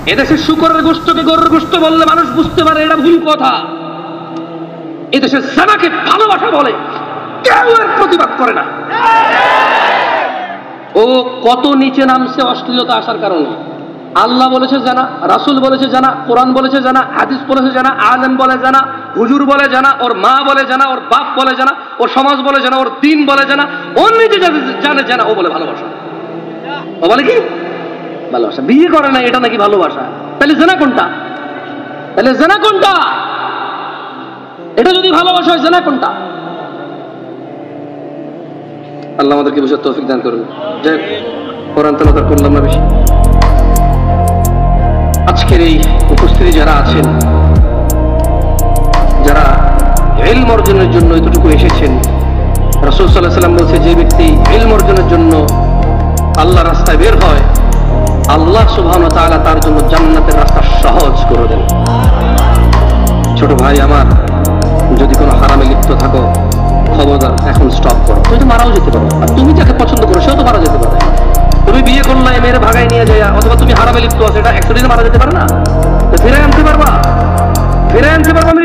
এদেশে শূকরের গোশতকে গরুর গোশত বললে মানুষ বুঝতে পারে এটা ভুল কথা। এদেশে জানাকে ভালোবাসা বলে, কেউ এর প্রতিবাদ করে না। ও কত নিচে নামছে অশ্লীলতা আসার কারণে। আল্লাহ বলেছে জানা, রাসূল বলেছে জানা, কোরআন বলেছে জানা, হাদিস বলেছে জানা, আলেম বলে জানা, হুজুর বলে জানা, ওর মা বলে জানা, ওর বাপ বলে জানা, ওর সমাজ বলে জানা, ওর দিন বলে জানা, ও নিজে জানে জানা, ও বলে ভালোবাসা। ও বলে কি ভালোবাসা? বিয়ে করে না এটা নাকি ভালোবাসা? তাহলে জানা কোনটা? তাহলে জানা কোনটা? এটা যদি ভালোবাসা হয় জানা কোনটা? আল্লাহ আমাদেরকে বুঝার তৌফিক দান করুন। যাই কোরআন তেলাওয়াত করলাম না বেশি। আজকের এই উপস্থিতি যারা আছেন, যারা ইলম অর্জনের জন্য এতটুকু এসেছেন, রাসূল সাল্লাল্লাহু আলাইহি ওয়াসাল্লাম বলছে যে ব্যক্তি ইলম অর্জনের জন্য আল্লাহর রাস্তায় বের হয়, আল্লাহ সুবহানাহু ওয়া তাআলা তার জন্য জান্নাতের রাস্তা সহজ করে দেন। ছোট ভাই আমার, যদি কোনো হারামে লিপ্ত থাকো, খবরদার এখন স্টপ করো। তুমি তো মারাও যেতে পারো, আর তুমি যাকে পছন্দ করো সেও তো মারা যেতে পারে। তুমি বিয়ে করলে মেয়ের ভাগায় নিয়ে যায়, অথবা তুমি হারামে লিপ্ত আছে, এটা অ্যাক্সিডেন্টে মারা যেতে পারে না? ফিরে আনতে পারবা? ফিরে আনতে পারবা?